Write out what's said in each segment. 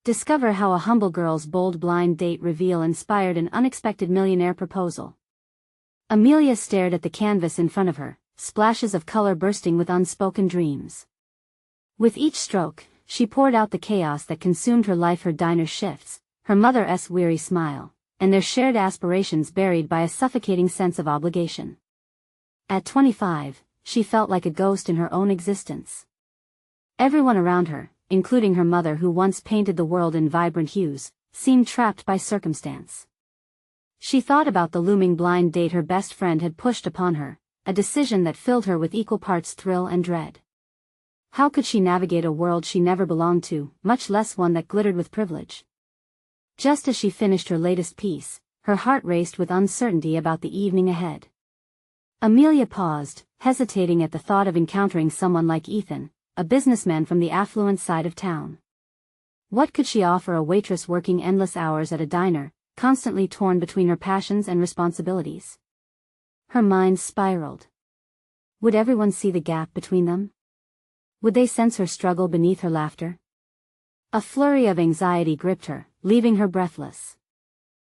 Discover how a humble girl's bold blind date reveal inspired an unexpected millionaire proposal. Amelia stared at the canvas in front of her, splashes of color bursting with unspoken dreams. With each stroke, she poured out the chaos that consumed her life, her diner shifts, her mother's weary smile, and their shared aspirations buried by a suffocating sense of obligation. At 25, she felt like a ghost in her own existence. Everyone around her, including her mother who once painted the world in vibrant hues, seemed trapped by circumstance. She thought about the looming blind date her best friend had pushed upon her, a decision that filled her with equal parts thrill and dread. How could she navigate a world she never belonged to, much less one that glittered with privilege? Just as she finished her latest piece, her heart raced with uncertainty about the evening ahead. Amelia paused, hesitating at the thought of encountering someone like Ethan, a businessman from the affluent side of town. What could she offer a waitress working endless hours at a diner, constantly torn between her passions and responsibilities? Her mind spiraled. Would everyone see the gap between them? Would they sense her struggle beneath her laughter? A flurry of anxiety gripped her, leaving her breathless.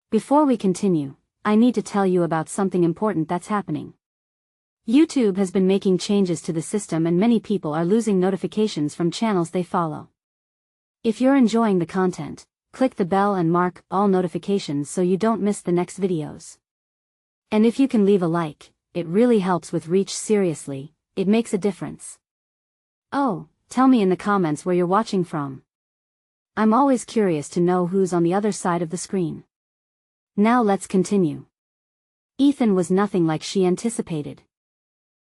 Before we continue, I need to tell you about something important that's happening. YouTube has been making changes to the system and many people are losing notifications from channels they follow. If you're enjoying the content, click the bell and mark all notifications so you don't miss the next videos. And if you can leave a like, it really helps with reach. Seriously, it makes a difference. Oh, tell me in the comments where you're watching from. I'm always curious to know who's on the other side of the screen. Now let's continue. Ethan was nothing like she anticipated.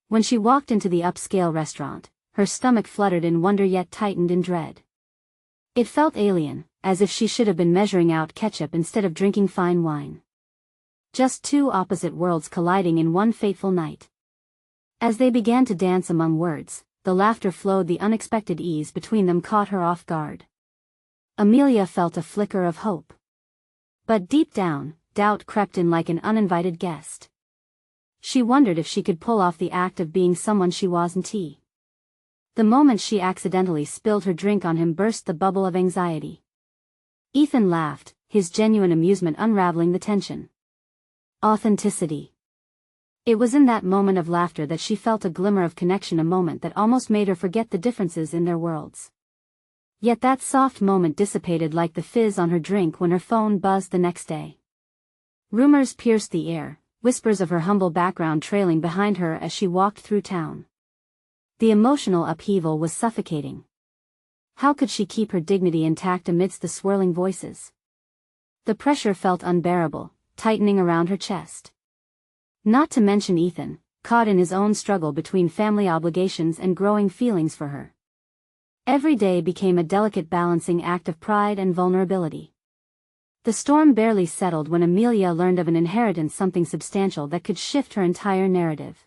When she walked into the upscale restaurant, her stomach fluttered in wonder yet tightened in dread. It felt alien, as if she should have been measuring out ketchup instead of drinking fine wine. Just two opposite worlds colliding in one fateful night. As they began to dance among words, the laughter flowed. The unexpected ease between them caught her off guard. Amelia felt a flicker of hope. But deep down, doubt crept in like an uninvited guest. She wondered if she could pull off the act of being someone she wasn't. The moment she accidentally spilled her drink on him burst the bubble of anxiety. Ethan laughed, his genuine amusement unraveling the tension. Authenticity. It was in that moment of laughter that she felt a glimmer of connection, a moment that almost made her forget the differences in their worlds. Yet that soft moment dissipated like the fizz on her drink when her phone buzzed the next day. Rumors pierced the air, whispers of her humble background trailing behind her as she walked through town. The emotional upheaval was suffocating. How could she keep her dignity intact amidst the swirling voices? The pressure felt unbearable, tightening around her chest. Not to mention Ethan, caught in his own struggle between family obligations and growing feelings for her. Every day became a delicate balancing act of pride and vulnerability. The storm barely settled when Amelia learned of an inheritance, something substantial that could shift her entire narrative.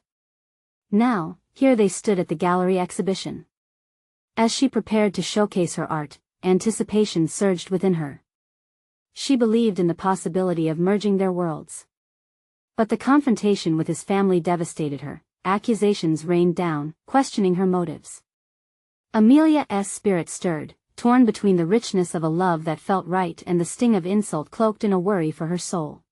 Now, here they stood at the gallery exhibition. As she prepared to showcase her art, anticipation surged within her. She believed in the possibility of merging their worlds. But the confrontation with his family devastated her. Accusations rained down, questioning her motives. Amelia's spirit stirred, torn between the richness of a love that felt right and the sting of insult cloaked in a worry for her soul.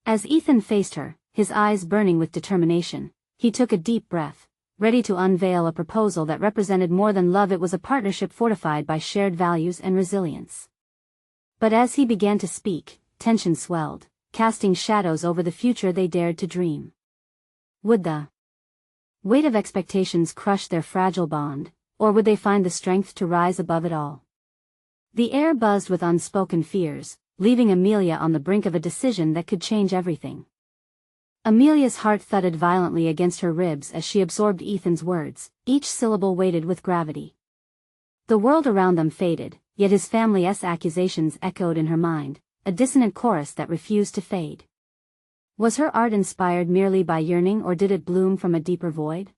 As Ethan faced her, his eyes burning with determination, he took a deep breath, ready to unveil a proposal that represented more than love. It was a partnership fortified by shared values and resilience. But as he began to speak, tension swelled, casting shadows over the future they dared to dream. Would the weight of expectations crush their fragile bond, or would they find the strength to rise above it all? The air buzzed with unspoken fears, leaving Amelia on the brink of a decision that could change everything. Amelia's heart thudded violently against her ribs as she absorbed Ethan's words, each syllable weighted with gravity. The world around them faded, yet his family's accusations echoed in her mind, a dissonant chorus that refused to fade. Was her art inspired merely by yearning, or did it bloom from a deeper void?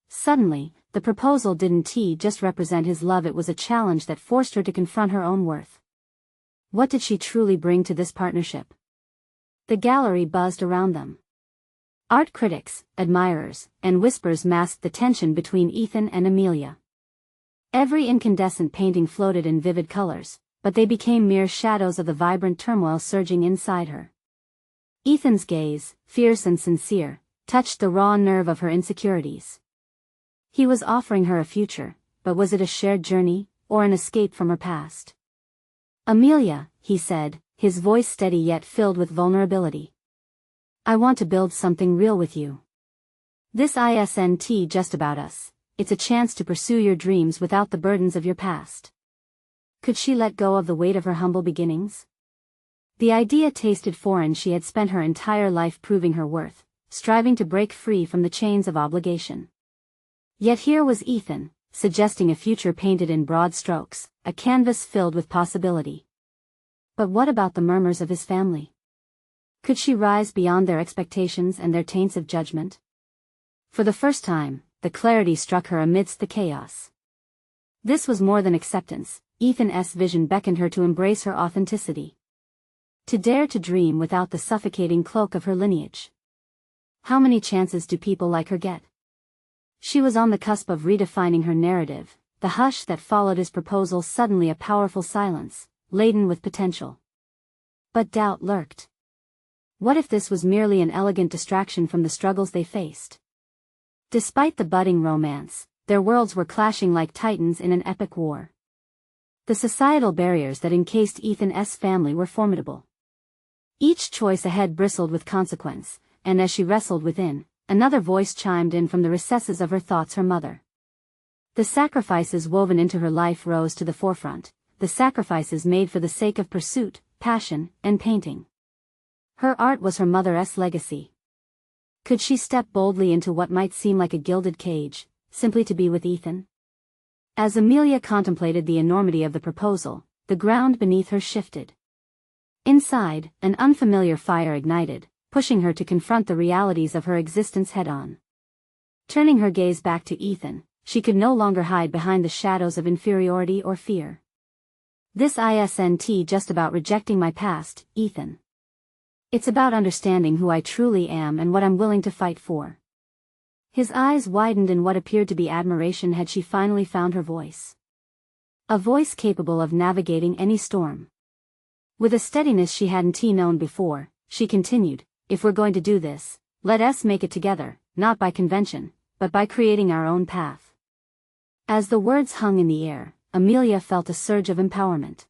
Suddenly, the proposal didn't just represent his love, it was a challenge that forced her to confront her own worth. What did she truly bring to this partnership? The gallery buzzed around them. Art critics, admirers, and whispers masked the tension between Ethan and Amelia. Every incandescent painting floated in vivid colors, but they became mere shadows of the vibrant turmoil surging inside her. Ethan's gaze, fierce and sincere, touched the raw nerve of her insecurities. He was offering her a future, but was it a shared journey, or an escape from her past? "Amelia," he said, his voice steady yet filled with vulnerability. "I want to build something real with you. This isn't just about us, it's a chance to pursue your dreams without the burdens of your past." Could she let go of the weight of her humble beginnings? The idea tasted foreign. She had spent her entire life proving her worth, striving to break free from the chains of obligation. Yet here was Ethan, suggesting a future painted in broad strokes, a canvas filled with possibility. But what about the murmurs of his family? Could she rise beyond their expectations and their taints of judgment? For the first time, the clarity struck her amidst the chaos. This was more than acceptance. Ethan's vision beckoned her to embrace her authenticity. To dare to dream without the suffocating cloak of her lineage. How many chances do people like her get? She was on the cusp of redefining her narrative, the hush that followed his proposal suddenly a powerful silence, laden with potential. But doubt lurked. What if this was merely an elegant distraction from the struggles they faced? Despite the budding romance, their worlds were clashing like titans in an epic war. The societal barriers that encased Ethan's family were formidable. Each choice ahead bristled with consequence, and as she wrestled within, another voice chimed in from the recesses of her thoughts: her mother. The sacrifices woven into her life rose to the forefront, the sacrifices made for the sake of pursuit, passion, and painting. Her art was her mother's legacy. Could she step boldly into what might seem like a gilded cage, simply to be with Ethan? As Amelia contemplated the enormity of the proposal, the ground beneath her shifted. Inside, an unfamiliar fire ignited, pushing her to confront the realities of her existence head-on. Turning her gaze back to Ethan, she could no longer hide behind the shadows of inferiority or fear. "This isn't just about rejecting my past, Ethan. It's about understanding who I truly am and what I'm willing to fight for." His eyes widened in what appeared to be admiration. Had she finally found her voice? A voice capable of navigating any storm. With a steadiness she hadn't known before, she continued, "If we're going to do this, let us make it together, not by convention, but by creating our own path." As the words hung in the air, Amelia felt a surge of empowerment.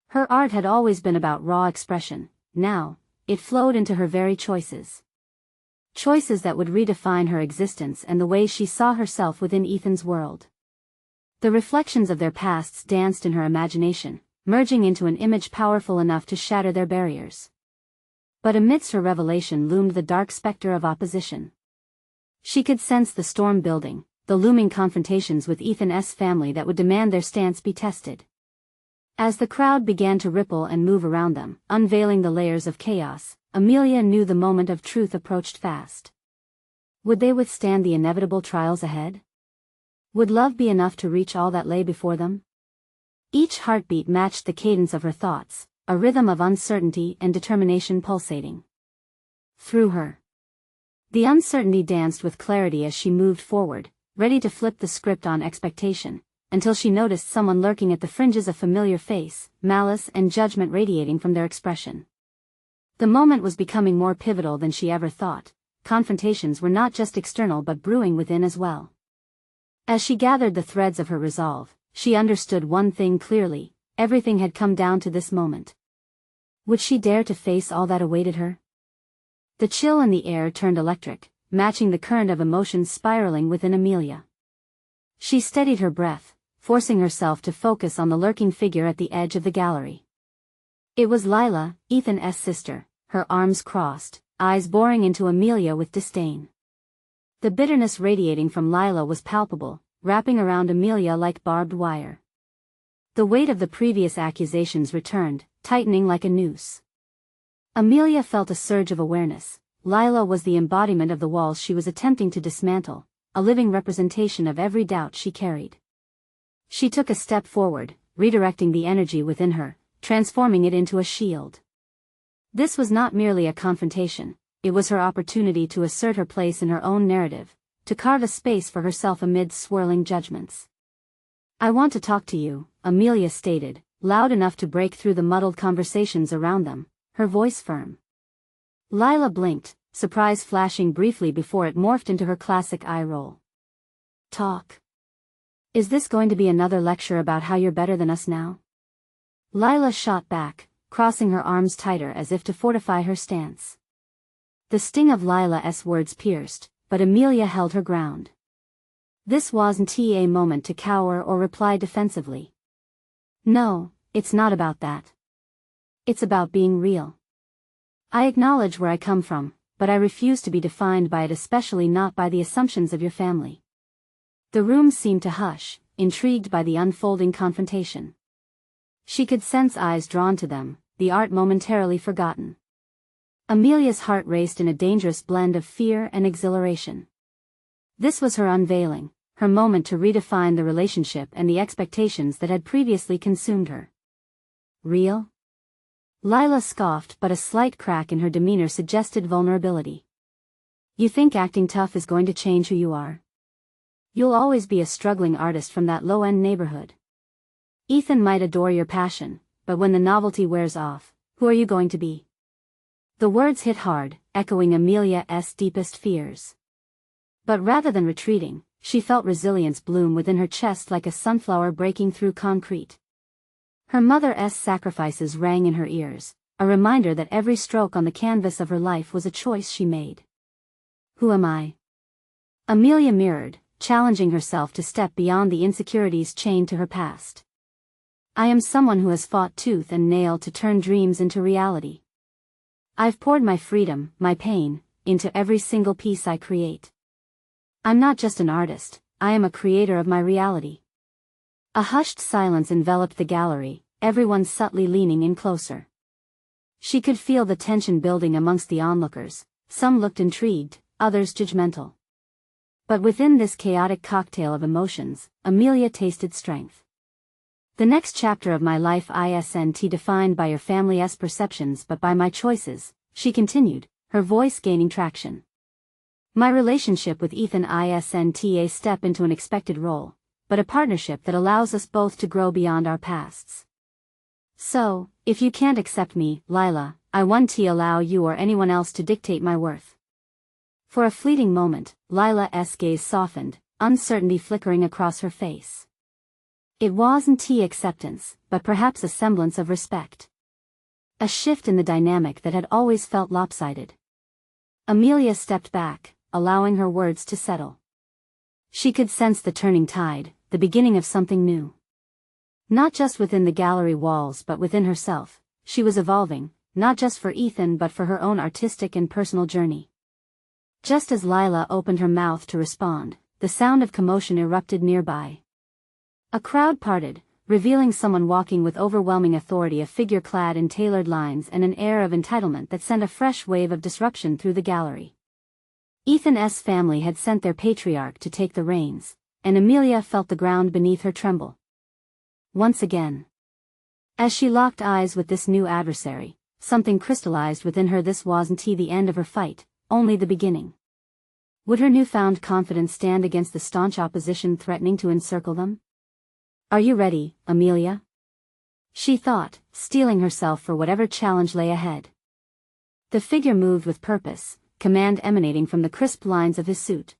Her art had always been about raw expression. Now, it flowed into her very choices. Choices that would redefine her existence and the way she saw herself within Ethan's world. The reflections of their pasts danced in her imagination, merging into an image powerful enough to shatter their barriers. But amidst her revelation loomed the dark specter of opposition. She could sense the storm building, the looming confrontations with Ethan's family that would demand their stance be tested. As the crowd began to ripple and move around them, unveiling the layers of chaos, Amelia knew the moment of truth approached fast. Would they withstand the inevitable trials ahead? Would love be enough to reach all that lay before them? Each heartbeat matched the cadence of her thoughts, a rhythm of uncertainty and determination pulsating through her. The uncertainty danced with clarity as she moved forward, ready to flip the script on expectation, until she noticed someone lurking at the fringes, a familiar face, malice and judgment radiating from their expression. The moment was becoming more pivotal than she ever thought. Confrontations were not just external but brewing within as well. As she gathered the threads of her resolve, she understood one thing clearly: everything had come down to this moment. Would she dare to face all that awaited her? The chill in the air turned electric, matching the current of emotions spiraling within Amelia. She steadied her breath, forcing herself to focus on the lurking figure at the edge of the gallery. It was Lila, Ethan's sister, her arms crossed, eyes boring into Amelia with disdain. The bitterness radiating from Lila was palpable, wrapping around Amelia like barbed wire. The weight of the previous accusations returned, tightening like a noose. Amelia felt a surge of awareness. Lila was the embodiment of the walls she was attempting to dismantle, a living representation of every doubt she carried. She took a step forward, redirecting the energy within her, transforming it into a shield. This was not merely a confrontation, it was her opportunity to assert her place in her own narrative, to carve a space for herself amid swirling judgments. "I want to talk to you," Amelia stated, loud enough to break through the muddled conversations around them, her voice firm. Lila blinked, surprise flashing briefly before it morphed into her classic eye roll. Talk. Is this going to be another lecture about how you're better than us now? Lila shot back, crossing her arms tighter as if to fortify her stance. The sting of Lila's words pierced, but Amelia held her ground. This wasn't a moment to cower or reply defensively. No, it's not about that. It's about being real. I acknowledge where I come from, but I refuse to be defined by it, especially not by the assumptions of your family. The room seemed to hush, intrigued by the unfolding confrontation. She could sense eyes drawn to them, the art momentarily forgotten. Amelia's heart raced in a dangerous blend of fear and exhilaration. This was her unveiling, her moment to redefine the relationship and the expectations that had previously consumed her. Real? Lila scoffed, but a slight crack in her demeanor suggested vulnerability. You think acting tough is going to change who you are? You'll always be a struggling artist from that low-end neighborhood. Ethan might adore your passion, but when the novelty wears off, who are you going to be? The words hit hard, echoing Amelia's deepest fears. But rather than retreating, she felt resilience bloom within her chest like a sunflower breaking through concrete. Her mother's sacrifices rang in her ears, a reminder that every stroke on the canvas of her life was a choice she made. Who am I? Amelia mirrored, challenging herself to step beyond the insecurities chained to her past. I am someone who has fought tooth and nail to turn dreams into reality. I've poured my freedom, my pain, into every single piece I create. I'm not just an artist, I am a creator of my reality. A hushed silence enveloped the gallery, everyone subtly leaning in closer. She could feel the tension building amongst the onlookers, some looked intrigued, others judgmental. But within this chaotic cocktail of emotions, Amelia tasted strength. The next chapter of my life isn't defined by your family's perceptions but by my choices, she continued, her voice gaining traction. My relationship with Ethan isn't a step into an expected role, but a partnership that allows us both to grow beyond our pasts. So, if you can't accept me, Lila, I won't allow you or anyone else to dictate my worth. For a fleeting moment, Lila's gaze softened, uncertainty flickering across her face. It wasn't acceptance, but perhaps a semblance of respect. A shift in the dynamic that had always felt lopsided. Amelia stepped back, allowing her words to settle. She could sense the turning tide, the beginning of something new. Not just within the gallery walls but within herself, she was evolving, not just for Ethan but for her own artistic and personal journey. Just as Lila opened her mouth to respond, the sound of commotion erupted nearby. A crowd parted, revealing someone walking with overwhelming authority, a figure clad in tailored lines and an air of entitlement that sent a fresh wave of disruption through the gallery. Ethan's family had sent their patriarch to take the reins, and Amelia felt the ground beneath her tremble. Once again. As she locked eyes with this new adversary, something crystallized within her. This wasn't the end of her fight, only the beginning. Would her newfound confidence stand against the staunch opposition threatening to encircle them? Are you ready, Amelia? She thought, steeling herself for whatever challenge lay ahead. The figure moved with purpose, command emanating from the crisp lines of his suit.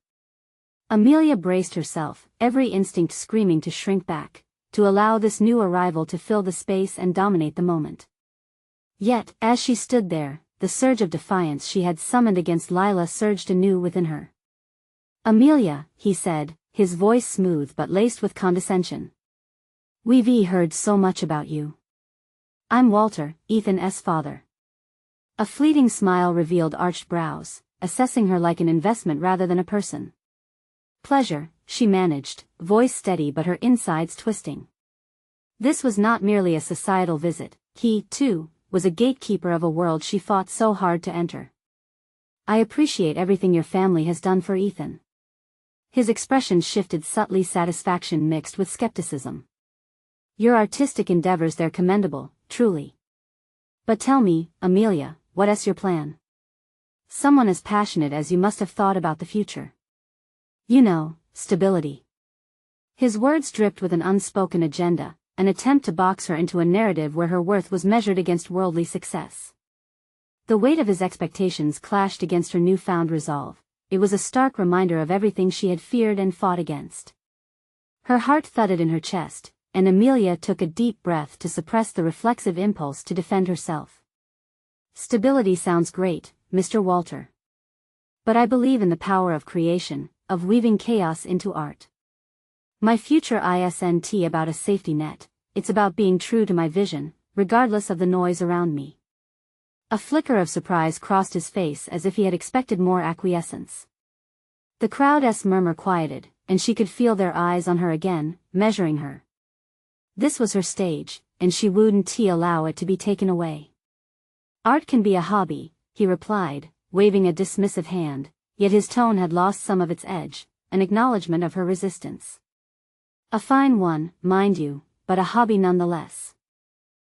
Amelia braced herself, every instinct screaming to shrink back, to allow this new arrival to fill the space and dominate the moment. Yet, as she stood there, the surge of defiance she had summoned against Lila surged anew within her. Amelia, he said, his voice smooth but laced with condescension. We've heard so much about you. I'm Walter, Ethan's father. A fleeting smile revealed arched brows, assessing her like an investment rather than a person. Pleasure, she managed, voice steady but her insides twisting. This was not merely a societal visit, he, too, was a gatekeeper of a world she fought so hard to enter. I appreciate everything your family has done for Ethan. His expression shifted subtly, satisfaction mixed with skepticism. Your artistic endeavors, they're commendable, truly. But tell me, Amelia, what's your plan? Someone as passionate as you must have thought about the future. You know, stability. His words dripped with an unspoken agenda, an attempt to box her into a narrative where her worth was measured against worldly success. The weight of his expectations clashed against her newfound resolve. It was a stark reminder of everything she had feared and fought against. Her heart thudded in her chest, and Amelia took a deep breath to suppress the reflexive impulse to defend herself. Stability sounds great, Mr. Walter. But I believe in the power of creation, of weaving chaos into art. My future isn't about a safety net, it's about being true to my vision, regardless of the noise around me. A flicker of surprise crossed his face as if he had expected more acquiescence. The crowd's murmur quieted, and she could feel their eyes on her again, measuring her. This was her stage, and she wouldn't allow it to be taken away. Art can be a hobby, he replied, waving a dismissive hand, yet his tone had lost some of its edge, an acknowledgement of her resistance. A fine one, mind you, but a hobby nonetheless.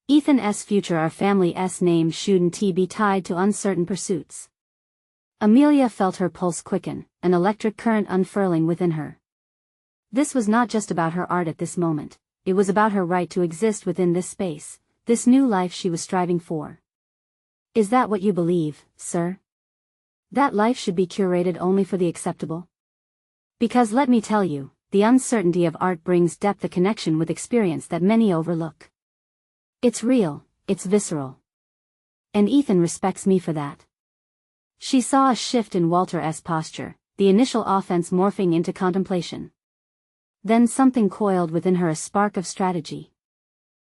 Ethan's future, our family's name, shouldn't be tied to uncertain pursuits. Amelia felt her pulse quicken, an electric current unfurling within her. This was not just about her art at this moment, it was about her right to exist within this space, this new life she was striving for. Is that what you believe, sir? That life should be curated only for the acceptable? Because let me tell you, the uncertainty of art brings depth, a connection with experience that many overlook. It's real, it's visceral. And Ethan respects me for that. She saw a shift in Walter's posture, the initial offense morphing into contemplation. Then something coiled within her, a spark of strategy.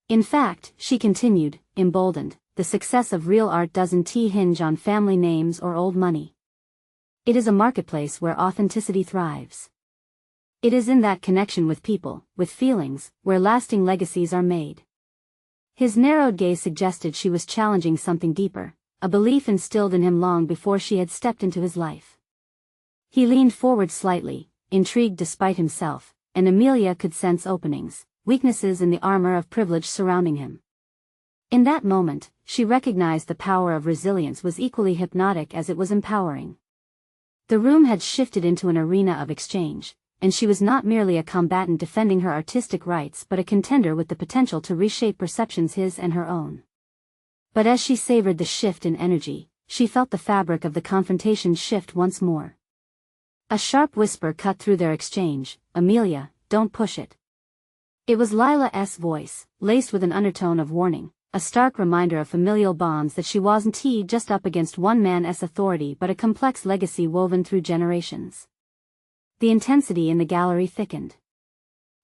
In fact, she continued, emboldened, the success of real art doesn't hinge on family names or old money. It is a marketplace where authenticity thrives. It is in that connection with people, with feelings, where lasting legacies are made. His narrowed gaze suggested she was challenging something deeper, a belief instilled in him long before she had stepped into his life. He leaned forward slightly, intrigued despite himself, and Amelia could sense openings, weaknesses in the armor of privilege surrounding him. In that moment, she recognized the power of resilience was equally hypnotic as it was empowering. The room had shifted into an arena of exchange, and she was not merely a combatant defending her artistic rights but a contender with the potential to reshape perceptions, his and her own. But as she savored the shift in energy, she felt the fabric of the confrontation shift once more. A sharp whisper cut through their exchange, "Amelia, don't push it." It was Lila's voice, laced with an undertone of warning, a stark reminder of familial bonds that she wasn't just up against one man's authority but a complex legacy woven through generations. The intensity in the gallery thickened.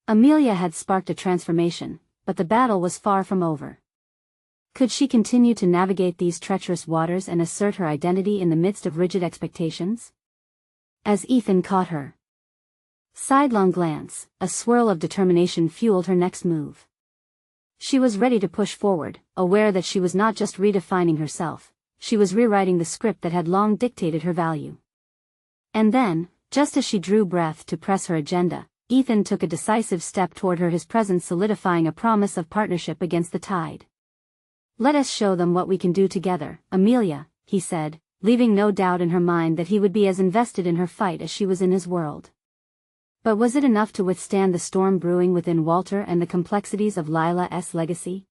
Amelia had sparked a transformation, but the battle was far from over. Could she continue to navigate these treacherous waters and assert her identity in the midst of rigid expectations? As Ethan caught her sidelong glance, a swirl of determination fueled her next move. She was ready to push forward, aware that she was not just redefining herself, she was rewriting the script that had long dictated her value. And then, just as she drew breath to press her agenda, Ethan took a decisive step toward her, his presence solidifying a promise of partnership against the tide. "Let us show them what we can do together, Amelia," he said, leaving no doubt in her mind that he would be as invested in her fight as she was in his world. But was it enough to withstand the storm brewing within Walter and the complexities of Lila's legacy?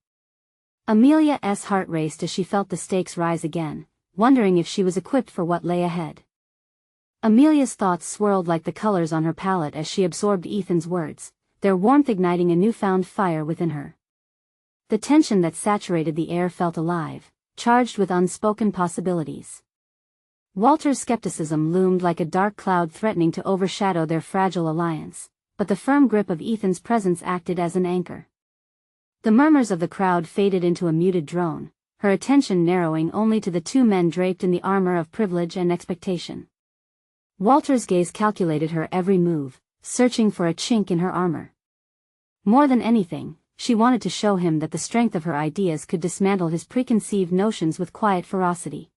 Amelia's heart raced as she felt the stakes rise again, wondering if she was equipped for what lay ahead. Amelia's thoughts swirled like the colors on her palette as she absorbed Ethan's words, their warmth igniting a newfound fire within her. The tension that saturated the air felt alive, charged with unspoken possibilities. Walter's skepticism loomed like a dark cloud threatening to overshadow their fragile alliance, but the firm grip of Ethan's presence acted as an anchor. The murmurs of the crowd faded into a muted drone, her attention narrowing only to the two men draped in the armor of privilege and expectation. Walter's gaze calculated her every move, searching for a chink in her armor. More than anything, she wanted to show him that the strength of her ideas could dismantle his preconceived notions with quiet ferocity.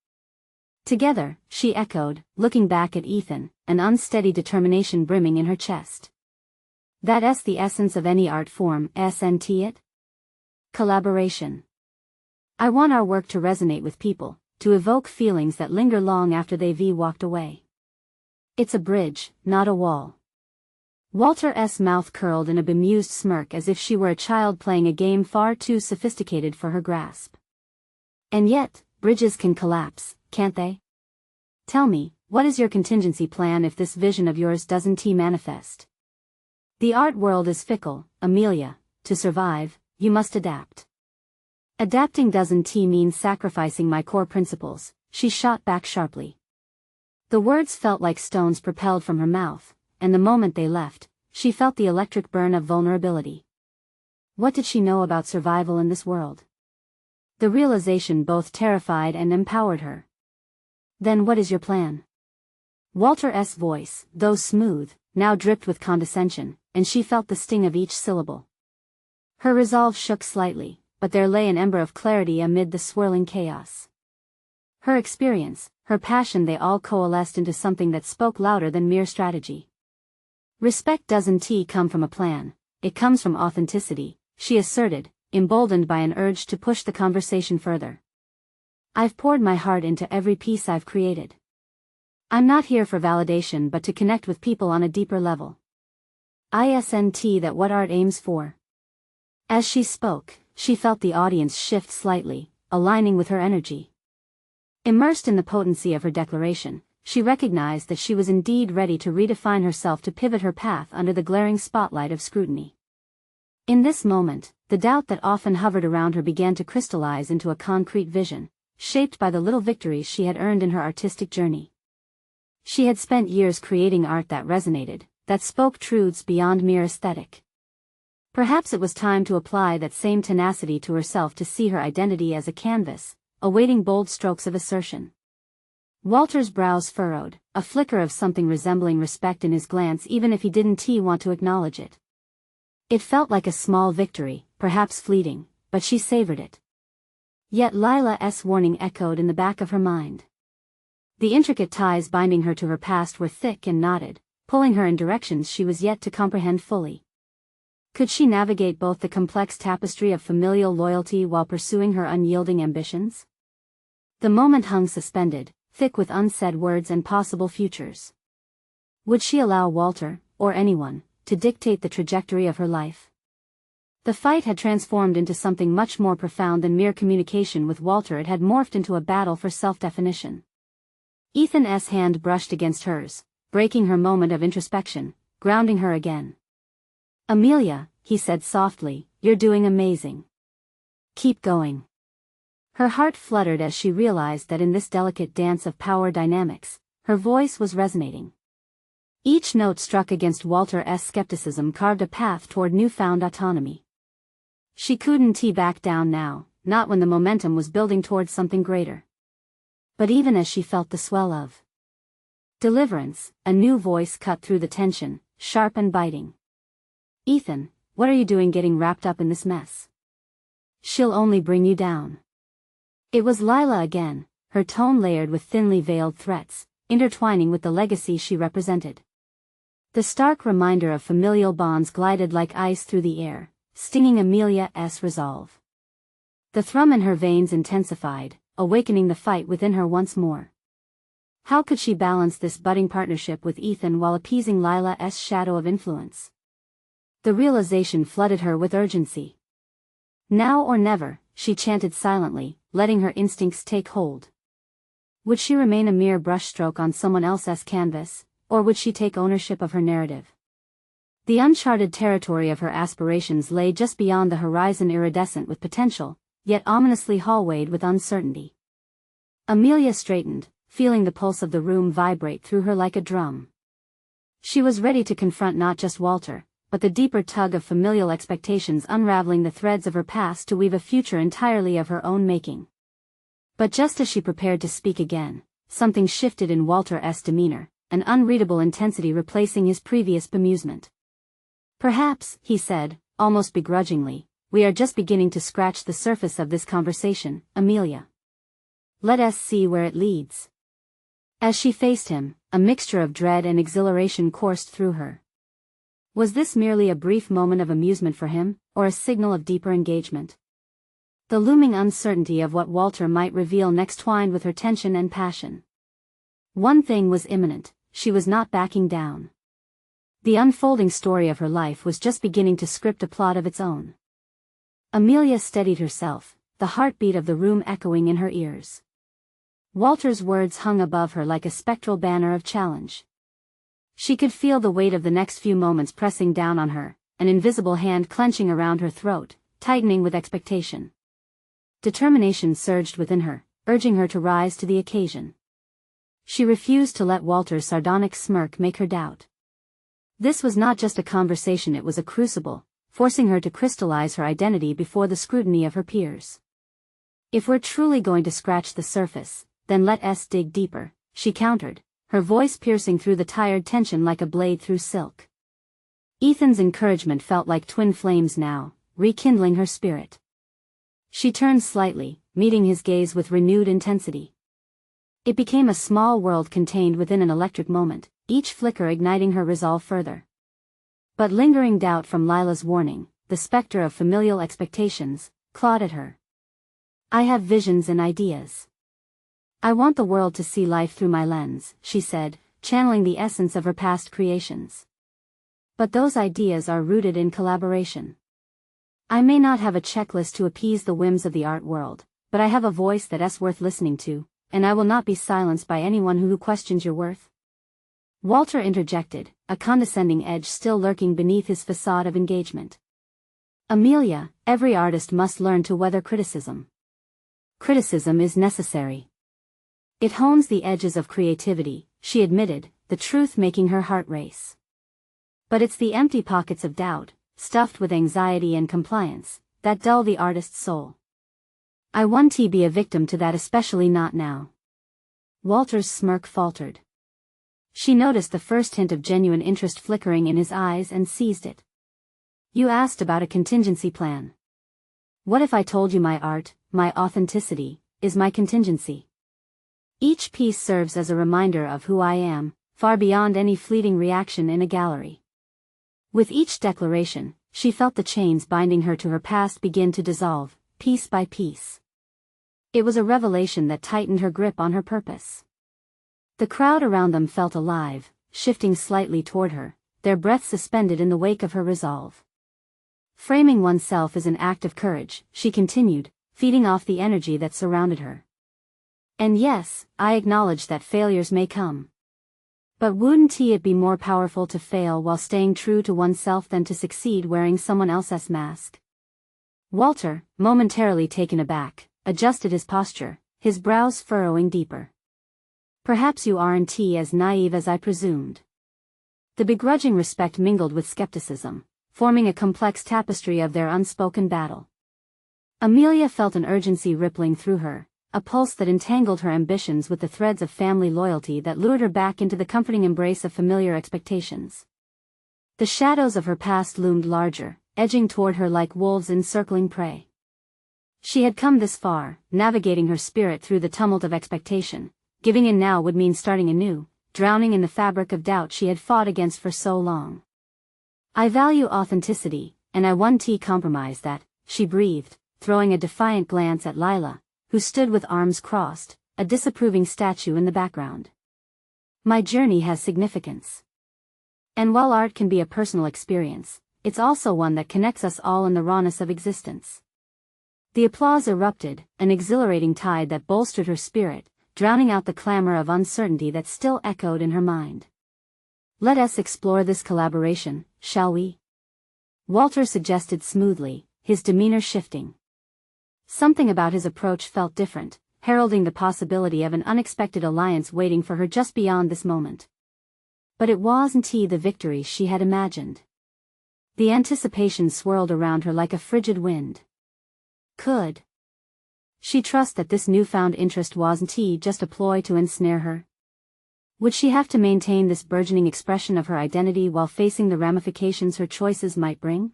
Together, she echoed, looking back at Ethan, an unsteady determination brimming in her chest. "That's the essence of any art form, isn't it? Collaboration. I want our work to resonate with people, to evoke feelings that linger long after they've walked away. It's a bridge, not a wall." Walter's mouth curled in a bemused smirk as if she were a child playing a game far too sophisticated for her grasp. And yet, bridges can collapse, can't they? Tell me, what is your contingency plan if this vision of yours doesn't manifest? The art world is fickle, Amelia. To survive, you must adapt. Adapting doesn't mean sacrificing my core principles, she shot back sharply. The words felt like stones propelled from her mouth, and the moment they left, she felt the electric burn of vulnerability. What did she know about survival in this world? The realization both terrified and empowered her. Then what is your plan? Walter's voice, though smooth, now dripped with condescension, and she felt the sting of each syllable. Her resolve shook slightly, but there lay an ember of clarity amid the swirling chaos. Her experience, her passion, they all coalesced into something that spoke louder than mere strategy. Respect doesn't come from a plan, it comes from authenticity, she asserted, emboldened by an urge to push the conversation further. I've poured my heart into every piece I've created. I'm not here for validation but to connect with people on a deeper level. Isn't that what art aims for? As she spoke, she felt the audience shift slightly, aligning with her energy. Immersed in the potency of her declaration, she recognized that she was indeed ready to redefine herself, to pivot her path under the glaring spotlight of scrutiny. In this moment, the doubt that often hovered around her began to crystallize into a concrete vision, shaped by the little victories she had earned in her artistic journey. She had spent years creating art that resonated, that spoke truths beyond mere aesthetic. Perhaps it was time to apply that same tenacity to herself, to see her identity as a canvas, awaiting bold strokes of assertion. Walter's brows furrowed, a flicker of something resembling respect in his glance, even if he didn't want to acknowledge it. It felt like a small victory, perhaps fleeting, but she savored it. Yet Lila's warning echoed in the back of her mind. The intricate ties binding her to her past were thick and knotted, pulling her in directions she was yet to comprehend fully. Could she navigate both the complex tapestry of familial loyalty while pursuing her unyielding ambitions? The moment hung suspended, thick with unsaid words and possible futures. Would she allow Walter, or anyone, to dictate the trajectory of her life? The fight had transformed into something much more profound than mere communication with Walter. It had morphed into a battle for self-definition. Ethan's hand brushed against hers, breaking her moment of introspection, grounding her again. Amelia, he said softly, you're doing amazing. Keep going. Her heart fluttered as she realized that in this delicate dance of power dynamics, her voice was resonating. Each note struck against Walter's skepticism carved a path toward newfound autonomy. She couldn't back down now, not when the momentum was building towards something greater. But even as she felt the swell of deliverance, a new voice cut through the tension, sharp and biting. Ethan, what are you doing getting wrapped up in this mess? She'll only bring you down. It was Lila again, her tone layered with thinly veiled threats, intertwining with the legacy she represented. The stark reminder of familial bonds glided like ice through the air, stinging Amelia's resolve. The thrum in her veins intensified, awakening the fight within her once more. How could she balance this budding partnership with Ethan while appeasing Lila's shadow of influence? The realization flooded her with urgency. Now or never, she chanted silently, letting her instincts take hold. Would she remain a mere brushstroke on someone else's canvas, or would she take ownership of her narrative? The uncharted territory of her aspirations lay just beyond the horizon, iridescent with potential, yet ominously hallwayed with uncertainty. Amelia straightened, feeling the pulse of the room vibrate through her like a drum. She was ready to confront not just Walter, but the deeper tug of familial expectations unraveling the threads of her past to weave a future entirely of her own making. But just as she prepared to speak again, something shifted in Walter's demeanor, an unreadable intensity replacing his previous bemusement. Perhaps, he said, almost begrudgingly, we are just beginning to scratch the surface of this conversation, Amelia. Let us see where it leads. As she faced him, a mixture of dread and exhilaration coursed through her. Was this merely a brief moment of amusement for him, or a signal of deeper engagement? The looming uncertainty of what Walter might reveal next twined with her tension and passion. One thing was imminent, she was not backing down. The unfolding story of her life was just beginning to script a plot of its own. Amelia steadied herself, the heartbeat of the room echoing in her ears. Walter's words hung above her like a spectral banner of challenge. She could feel the weight of the next few moments pressing down on her, an invisible hand clenching around her throat, tightening with expectation. Determination surged within her, urging her to rise to the occasion. She refused to let Walter's sardonic smirk make her doubt. This was not just a conversation, it was a crucible, forcing her to crystallize her identity before the scrutiny of her peers. If we're truly going to scratch the surface, then let us dig deeper, she countered, her voice piercing through the tired tension like a blade through silk. Ethan's encouragement felt like twin flames now, rekindling her spirit. She turned slightly, meeting his gaze with renewed intensity. It became a small world contained within an electric moment, each flicker igniting her resolve further. But lingering doubt from Lila's warning, the specter of familial expectations, clawed at her. I have visions and ideas. I want the world to see life through my lens, she said, channeling the essence of her past creations. But those ideas are rooted in collaboration. I may not have a checklist to appease the whims of the art world, but I have a voice that's worth listening to, and I will not be silenced by anyone who questions your worth. Walter interjected, a condescending edge still lurking beneath his facade of engagement. Amelia, every artist must learn to weather criticism. Criticism is necessary. It hones the edges of creativity, she admitted, the truth making her heart race. But it's the empty pockets of doubt, stuffed with anxiety and compliance, that dull the artist's soul. I won't be a victim to that, especially not now. Walter's smirk faltered. She noticed the first hint of genuine interest flickering in his eyes and seized it. You asked about a contingency plan. What if I told you my art, my authenticity, is my contingency? Each piece serves as a reminder of who I am, far beyond any fleeting reaction in a gallery. With each declaration, she felt the chains binding her to her past begin to dissolve, piece by piece. It was a revelation that tightened her grip on her purpose. The crowd around them felt alive, shifting slightly toward her, their breaths suspended in the wake of her resolve. Framing oneself is an act of courage, she continued, feeding off the energy that surrounded her. And yes, I acknowledge that failures may come. But wouldn't it be more powerful to fail while staying true to oneself than to succeed wearing someone else's mask? Walter, momentarily taken aback, adjusted his posture, his brows furrowing deeper. Perhaps you aren't as naive as I presumed. The begrudging respect mingled with skepticism, forming a complex tapestry of their unspoken battle. Amelia felt an urgency rippling through her, a pulse that entangled her ambitions with the threads of family loyalty that lured her back into the comforting embrace of familiar expectations. The shadows of her past loomed larger, edging toward her like wolves encircling prey. She had come this far, navigating her spirit through the tumult of expectation. Giving in now would mean starting anew, drowning in the fabric of doubt she had fought against for so long. I value authenticity, and I won't compromise that, she breathed, throwing a defiant glance at Lila, who stood with arms crossed, a disapproving statue in the background. My journey has significance. And while art can be a personal experience, it's also one that connects us all in the rawness of existence. The applause erupted, an exhilarating tide that bolstered her spirit, drowning out the clamor of uncertainty that still echoed in her mind. Let us explore this collaboration, shall we? Walter suggested smoothly, his demeanor shifting. Something about his approach felt different, heralding the possibility of an unexpected alliance waiting for her just beyond this moment. But it wasn't the victory she had imagined. The anticipation swirled around her like a frigid wind. Could she trust that this newfound interest wasn't just a ploy to ensnare her? Would she have to maintain this burgeoning expression of her identity while facing the ramifications her choices might bring?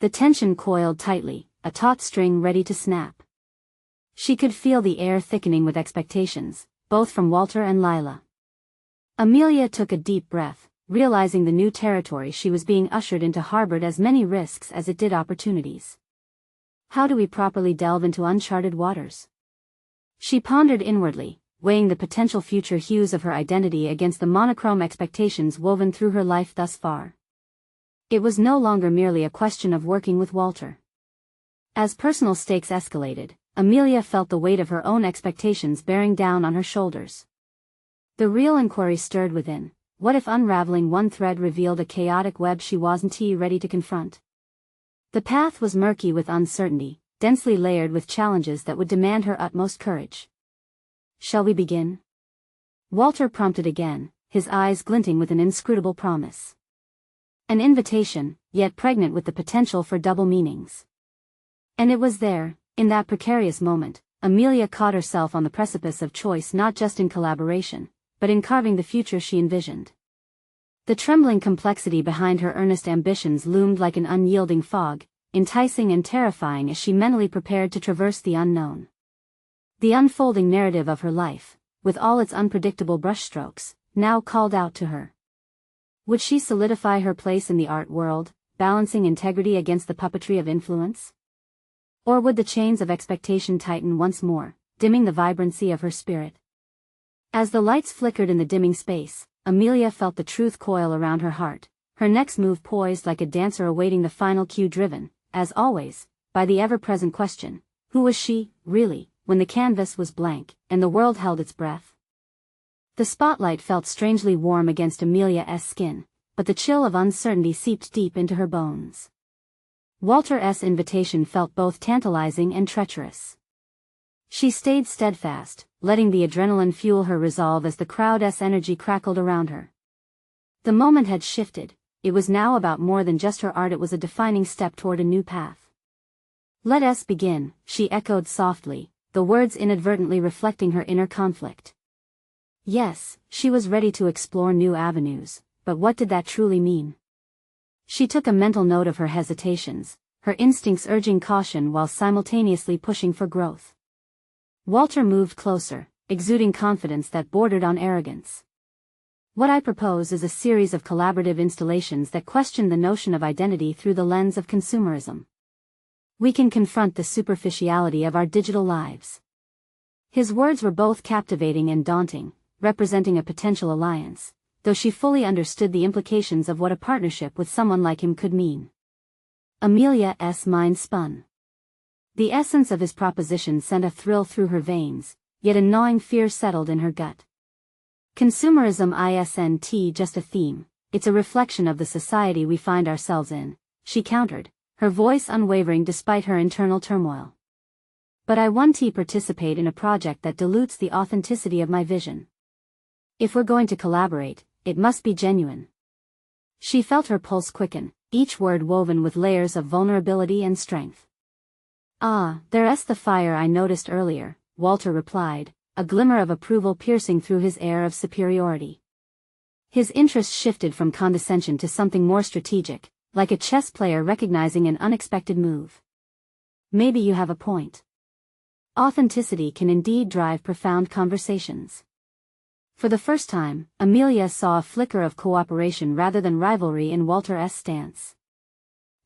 The tension coiled tightly, a taut string ready to snap. She could feel the air thickening with expectations, both from Walter and Lila. Amelia took a deep breath, realizing the new territory she was being ushered into harbored as many risks as it did opportunities. How do we properly delve into uncharted waters? She pondered inwardly, weighing the potential future hues of her identity against the monochrome expectations woven through her life thus far. It was no longer merely a question of working with Walter. As personal stakes escalated, Amelia felt the weight of her own expectations bearing down on her shoulders. The real inquiry stirred within. What if unraveling one thread revealed a chaotic web she wasn't ready to confront? The path was murky with uncertainty, densely layered with challenges that would demand her utmost courage. "Shall we begin?" Walter prompted again, his eyes glinting with an inscrutable promise. An invitation, yet pregnant with the potential for double meanings. And it was there, in that precarious moment, Amelia caught herself on the precipice of choice, not just in collaboration, but in carving the future she envisioned. The trembling complexity behind her earnest ambitions loomed like an unyielding fog, enticing and terrifying as she mentally prepared to traverse the unknown. The unfolding narrative of her life, with all its unpredictable brushstrokes, now called out to her. Would she solidify her place in the art world, balancing integrity against the puppetry of influence? Or would the chains of expectation tighten once more, dimming the vibrancy of her spirit? As the lights flickered in the dimming space, Amelia felt the truth coil around her heart, her next move poised like a dancer awaiting the final cue, driven, as always, by the ever-present question, who was she, really, when the canvas was blank, and the world held its breath? The spotlight felt strangely warm against Amelia's skin, but the chill of uncertainty seeped deep into her bones. Walter's invitation felt both tantalizing and treacherous. She stayed steadfast, letting the adrenaline fuel her resolve as the crowd's energy crackled around her. The moment had shifted. It was now about more than just her art, it was a defining step toward a new path. "Let us begin," she echoed softly, the words inadvertently reflecting her inner conflict. Yes, she was ready to explore new avenues, but what did that truly mean? She took a mental note of her hesitations, her instincts urging caution while simultaneously pushing for growth. Walter moved closer, exuding confidence that bordered on arrogance. "What I propose is a series of collaborative installations that question the notion of identity through the lens of consumerism. We can confront the superficiality of our digital lives." His words were both captivating and daunting, representing a potential alliance, though she fully understood the implications of what a partnership with someone like him could mean. Amelia's mind spun. The essence of his proposition sent a thrill through her veins, yet a gnawing fear settled in her gut. Consumerism isn't just a theme, it's a reflection of the society we find ourselves in, she countered, her voice unwavering despite her internal turmoil. "But I want to participate in a project that dilutes the authenticity of my vision. If we're going to collaborate, it must be genuine." She felt her pulse quicken, each word woven with layers of vulnerability and strength. "Ah, there's the fire I noticed earlier," Walter replied, a glimmer of approval piercing through his air of superiority. His interest shifted from condescension to something more strategic, like a chess player recognizing an unexpected move. "Maybe you have a point. Authenticity can indeed drive profound conversations." For the first time, Amelia saw a flicker of cooperation rather than rivalry in Walter's stance.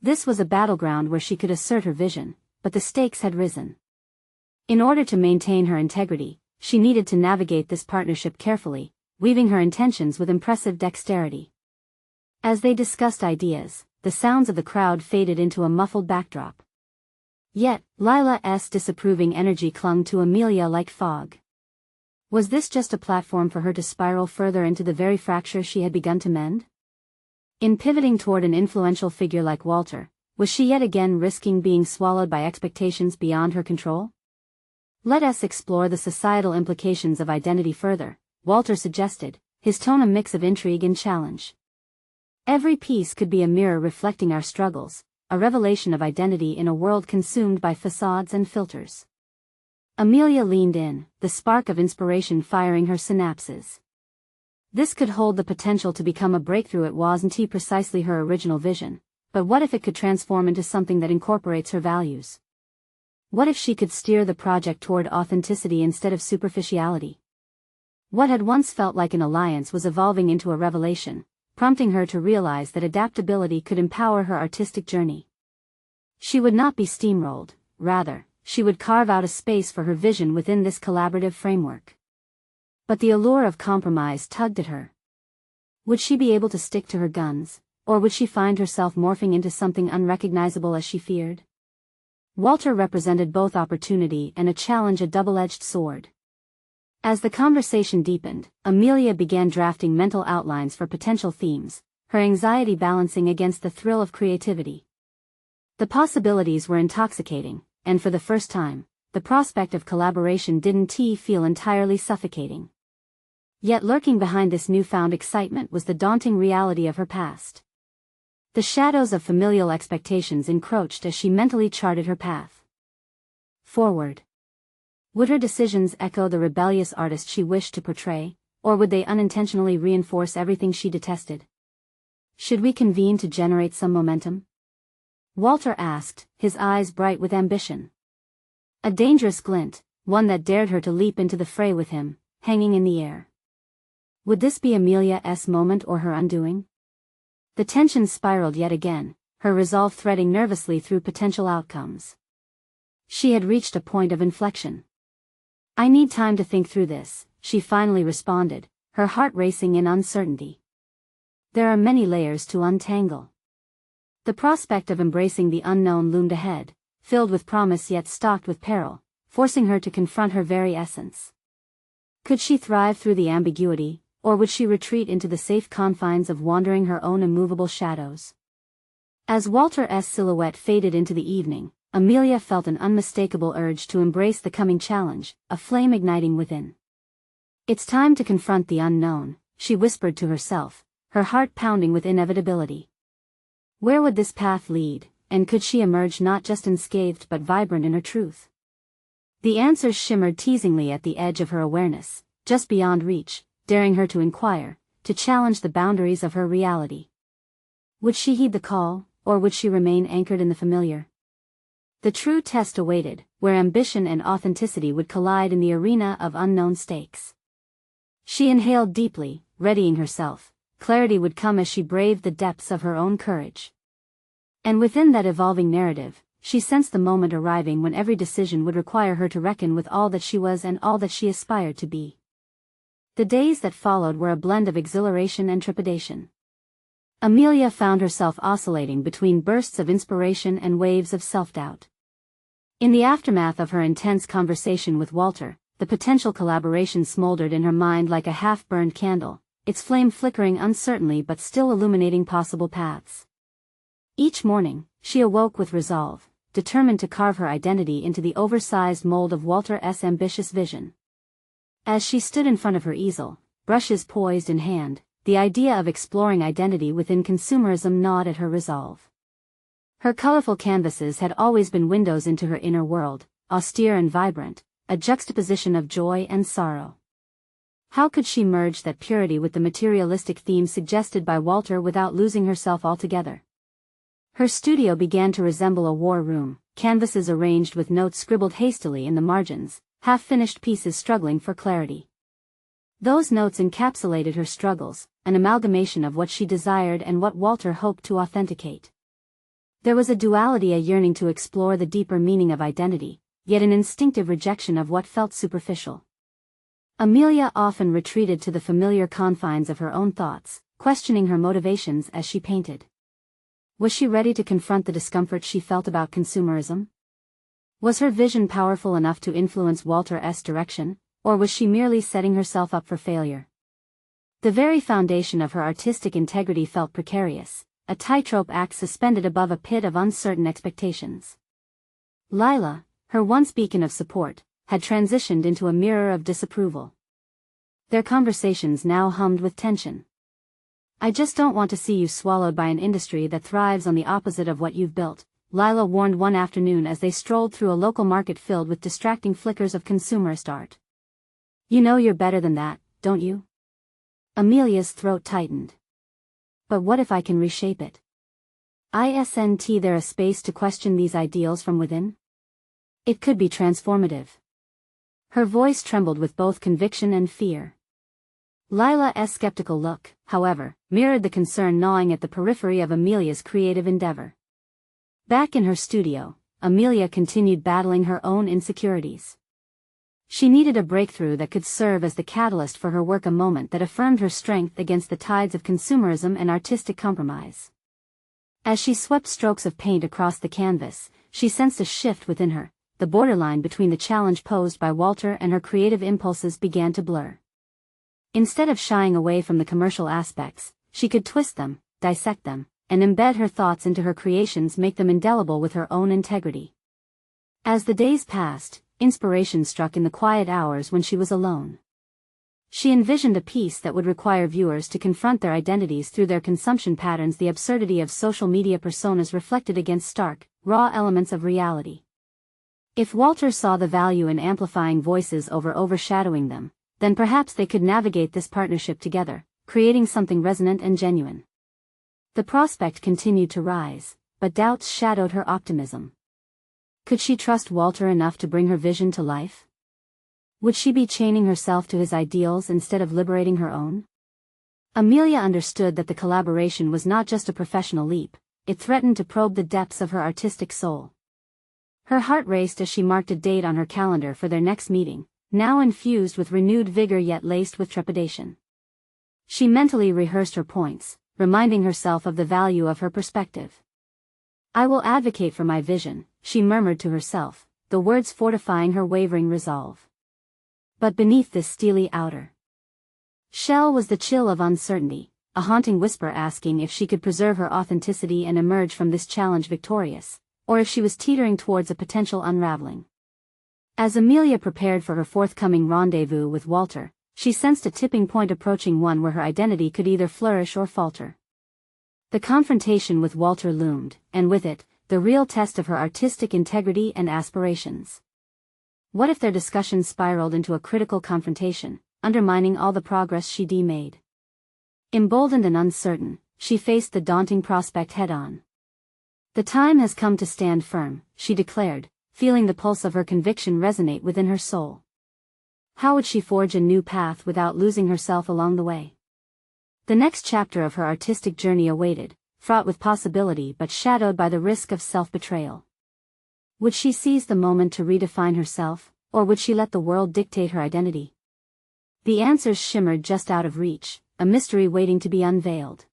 This was a battleground where she could assert her vision, but the stakes had risen. In order to maintain her integrity, she needed to navigate this partnership carefully, weaving her intentions with impressive dexterity. As they discussed ideas, the sounds of the crowd faded into a muffled backdrop. Yet, Lila's disapproving energy clung to Amelia like fog. Was this just a platform for her to spiral further into the very fracture she had begun to mend? In pivoting toward an influential figure like Walter, was she yet again risking being swallowed by expectations beyond her control? "Let us explore the societal implications of identity further," Walter suggested, his tone a mix of intrigue and challenge. "Every piece could be a mirror reflecting our struggles, a revelation of identity in a world consumed by facades and filters." Amelia leaned in, the spark of inspiration firing her synapses. This could hold the potential to become a breakthrough. It wasn't precisely her original vision, but what if it could transform into something that incorporates her values? What if she could steer the project toward authenticity instead of superficiality? What had once felt like an alliance was evolving into a revelation, prompting her to realize that adaptability could empower her artistic journey. She would not be steamrolled, rather, she would carve out a space for her vision within this collaborative framework. But the allure of compromise tugged at her. Would she be able to stick to her guns, or would she find herself morphing into something unrecognizable as she feared? Walter represented both opportunity and a challenge, a double-edged sword. As the conversation deepened, Amelia began drafting mental outlines for potential themes, her anxiety balancing against the thrill of creativity. The possibilities were intoxicating, and for the first time, the prospect of collaboration didn't feel entirely suffocating. Yet lurking behind this newfound excitement was the daunting reality of her past. The shadows of familial expectations encroached as she mentally charted her path forward. Would her decisions echo the rebellious artist she wished to portray, or would they unintentionally reinforce everything she detested? Should we convene to generate some momentum? Walter asked, his eyes bright with ambition. A dangerous glint, one that dared her to leap into the fray with him, hanging in the air. Would this be Amelia's moment or her undoing? The tension spiraled yet again, her resolve threading nervously through potential outcomes. She had reached a point of inflection. "I need time to think through this," she finally responded, her heart racing in uncertainty. There are many layers to untangle. The prospect of embracing the unknown loomed ahead, filled with promise yet stocked with peril, forcing her to confront her very essence. Could she thrive through the ambiguity, or would she retreat into the safe confines of wandering her own immovable shadows? As Walter's silhouette faded into the evening, Amelia felt an unmistakable urge to embrace the coming challenge, a flame igniting within. "It's time to confront the unknown," she whispered to herself, her heart pounding with inevitability. Where would this path lead, and could she emerge not just unscathed but vibrant in her truth? The answers shimmered teasingly at the edge of her awareness, just beyond reach, daring her to inquire, to challenge the boundaries of her reality. Would she heed the call, or would she remain anchored in the familiar? The true test awaited, where ambition and authenticity would collide in the arena of unknown stakes. She inhaled deeply, readying herself. Clarity would come as she braved the depths of her own courage. And within that evolving narrative, she sensed the moment arriving when every decision would require her to reckon with all that she was and all that she aspired to be. The days that followed were a blend of exhilaration and trepidation. Amelia found herself oscillating between bursts of inspiration and waves of self-doubt. In the aftermath of her intense conversation with Walter, the potential collaboration smoldered in her mind like a half-burned candle, its flame flickering uncertainly but still illuminating possible paths. Each morning, she awoke with resolve, determined to carve her identity into the oversized mold of Walter's ambitious vision. As she stood in front of her easel, brushes poised in hand, the idea of exploring identity within consumerism gnawed at her resolve. Her colorful canvases had always been windows into her inner world, austere and vibrant, a juxtaposition of joy and sorrow. How could she merge that purity with the materialistic themes suggested by Walter without losing herself altogether? Her studio began to resemble a war room, canvases arranged with notes scribbled hastily in the margins, half-finished pieces struggling for clarity. Those notes encapsulated her struggles, an amalgamation of what she desired and what Walter hoped to authenticate. There was a duality, a yearning to explore the deeper meaning of identity, yet an instinctive rejection of what felt superficial. Amelia often retreated to the familiar confines of her own thoughts, questioning her motivations as she painted. Was she ready to confront the discomfort she felt about consumerism? Was her vision powerful enough to influence Walter's direction, or was she merely setting herself up for failure? The very foundation of her artistic integrity felt precarious, a tightrope act suspended above a pit of uncertain expectations. Lila, her once beacon of support, had transitioned into a mirror of disapproval. Their conversations now hummed with tension. "I just don't want to see you swallowed by an industry that thrives on the opposite of what you've built," Lila warned one afternoon as they strolled through a local market filled with distracting flickers of consumerist art. "You know you're better than that, don't you?" Amelia's throat tightened. "But what if I can reshape it? Isn't there a space to question these ideals from within? It could be transformative." Her voice trembled with both conviction and fear. Lila's skeptical look, however, mirrored the concern gnawing at the periphery of Amelia's creative endeavor. Back in her studio, Amelia continued battling her own insecurities. She needed a breakthrough that could serve as the catalyst for her work, a moment that affirmed her strength against the tides of consumerism and artistic compromise. As she swept strokes of paint across the canvas, she sensed a shift within her. The borderline between the challenge posed by Walter and her creative impulses began to blur. Instead of shying away from the commercial aspects, she could twist them, dissect them, and embed her thoughts into her creations, make them indelible with her own integrity. As the days passed, inspiration struck in the quiet hours when she was alone. She envisioned a piece that would require viewers to confront their identities through their consumption patterns, the absurdity of social media personas reflected against stark, raw elements of reality. If Walter saw the value in amplifying voices over overshadowing them, then perhaps they could navigate this partnership together, creating something resonant and genuine. The prospect continued to rise, but doubts shadowed her optimism. Could she trust Walter enough to bring her vision to life? Would she be chaining herself to his ideals instead of liberating her own? Amelia understood that the collaboration was not just a professional leap, it threatened to probe the depths of her artistic soul. Her heart raced as she marked a date on her calendar for their next meeting, now infused with renewed vigor yet laced with trepidation. She mentally rehearsed her points, reminding herself of the value of her perspective. "I will advocate for my vision," she murmured to herself, the words fortifying her wavering resolve. But beneath this steely outer shell was the chill of uncertainty, a haunting whisper asking if she could preserve her authenticity and emerge from this challenge victorious, or if she was teetering towards a potential unraveling. As Amelia prepared for her forthcoming rendezvous with Walter, she sensed a tipping point approaching, one where her identity could either flourish or falter. The confrontation with Walter loomed, and with it, the real test of her artistic integrity and aspirations. What if their discussion spiraled into a critical confrontation, undermining all the progress she'd made? Emboldened and uncertain, she faced the daunting prospect head-on. "The time has come to stand firm," she declared, feeling the pulse of her conviction resonate within her soul. How would she forge a new path without losing herself along the way? The next chapter of her artistic journey awaited, fraught with possibility but shadowed by the risk of self-betrayal. Would she seize the moment to redefine herself, or would she let the world dictate her identity? The answers shimmered just out of reach, a mystery waiting to be unveiled.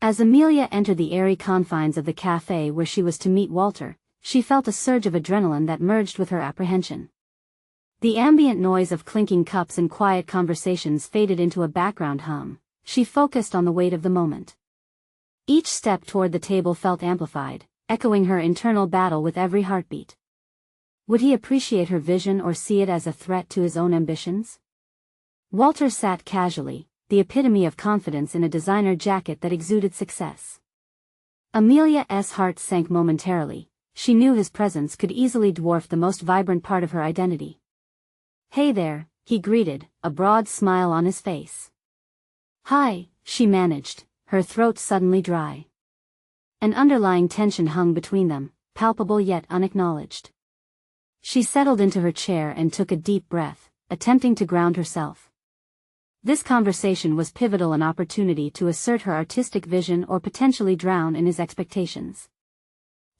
As Amelia entered the airy confines of the cafe where she was to meet Walter, she felt a surge of adrenaline that merged with her apprehension. The ambient noise of clinking cups and quiet conversations faded into a background hum. She focused on the weight of the moment. Each step toward the table felt amplified, echoing her internal battle with every heartbeat. Would he appreciate her vision or see it as a threat to his own ambitions? Walter sat casually, the epitome of confidence in a designer jacket that exuded success. Amelia's heart sank momentarily. She knew his presence could easily dwarf the most vibrant part of her identity. "Hey there," he greeted, a broad smile on his face. "Hi," she managed, her throat suddenly dry. An underlying tension hung between them, palpable yet unacknowledged. She settled into her chair and took a deep breath, attempting to ground herself. This conversation was pivotal, an opportunity to assert her artistic vision or potentially drown in his expectations.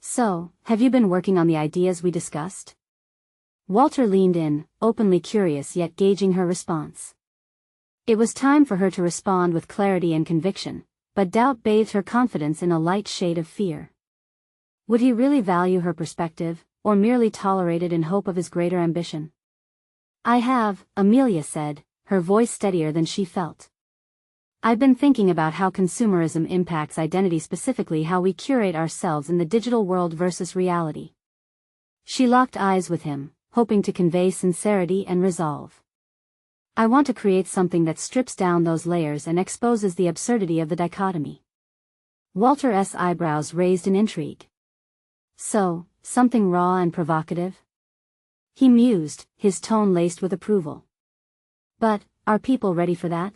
"So, have you been working on the ideas we discussed?" Walter leaned in, openly curious yet gauging her response. It was time for her to respond with clarity and conviction, but doubt bathed her confidence in a light shade of fear. Would he really value her perspective, or merely tolerate it in hope of his greater ambition? "I have," Amelia said, her voice steadier than she felt. "I've been thinking about how consumerism impacts identity, specifically how we curate ourselves in the digital world versus reality." She locked eyes with him, hoping to convey sincerity and resolve. "I want to create something that strips down those layers and exposes the absurdity of the dichotomy." Walter's eyebrows raised in intrigue. "So, something raw and provocative?" He mused, his tone laced with approval. "But, are people ready for that?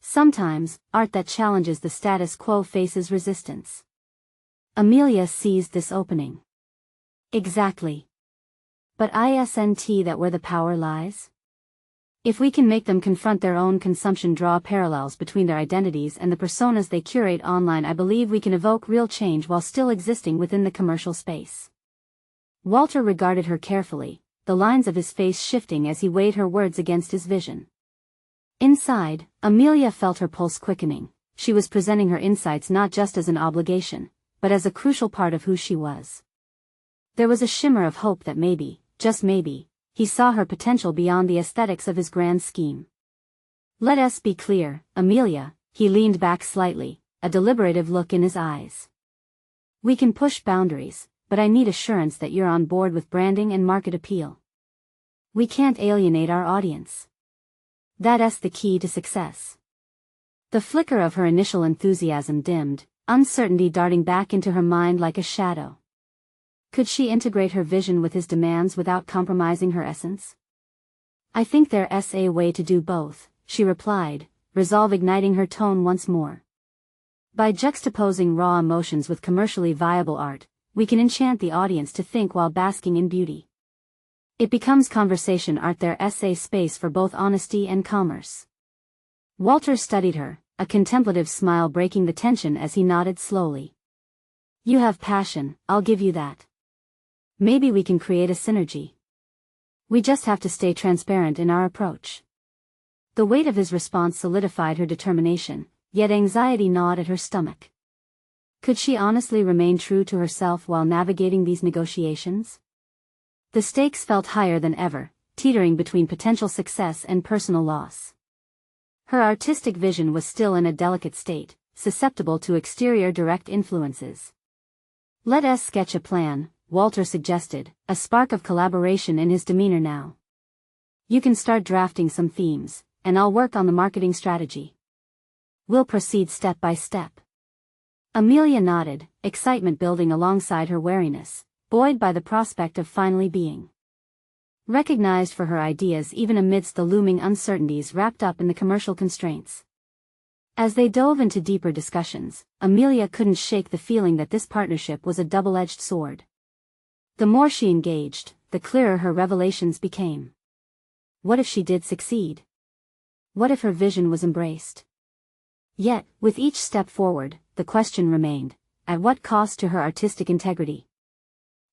Sometimes, art that challenges the status quo faces resistance." Amelia seized this opening. "Exactly. But isn't that where the power lies? If we can make them confront their own consumption, draw parallels between their identities and the personas they curate online, I believe we can evoke real change while still existing within the commercial space." Walter regarded her carefully, the lines of his face shifting as he weighed her words against his vision. Inside, Amelia felt her pulse quickening. She was presenting her insights not just as an obligation, but as a crucial part of who she was. There was a shimmer of hope that maybe, just maybe, he saw her potential beyond the aesthetics of his grand scheme. Let us be clear, Amelia, he leaned back slightly, a deliberative look in his eyes. We can push boundaries, but I need assurance that you're on board with branding and market appeal. We can't alienate our audience. That's the key to success. The flicker of her initial enthusiasm dimmed, uncertainty darting back into her mind like a shadow. Could she integrate her vision with his demands without compromising her essence? I think there's a way to do both, she replied, resolve igniting her tone once more. By juxtaposing raw emotions with commercially viable art, we can enchant the audience to think while basking in beauty. It becomes conversation art. There's a space for both honesty and commerce. Walter studied her, a contemplative smile breaking the tension as he nodded slowly. You have passion, I'll give you that. Maybe we can create a synergy. We just have to stay transparent in our approach. The weight of his response solidified her determination, yet anxiety gnawed at her stomach. Could she honestly remain true to herself while navigating these negotiations? The stakes felt higher than ever, teetering between potential success and personal loss. Her artistic vision was still in a delicate state, susceptible to exterior direct influences. Let us sketch a plan, Walter suggested, a spark of collaboration in his demeanor now. You can start drafting some themes, and I'll work on the marketing strategy. We'll proceed step by step. Amelia nodded, excitement building alongside her wariness, buoyed by the prospect of finally being recognized for her ideas even amidst the looming uncertainties wrapped up in the commercial constraints. As they dove into deeper discussions, Amelia couldn't shake the feeling that this partnership was a double-edged sword. The more she engaged, the clearer her revelations became. What if she did succeed? What if her vision was embraced? Yet, with each step forward, the question remained, at what cost to her artistic integrity?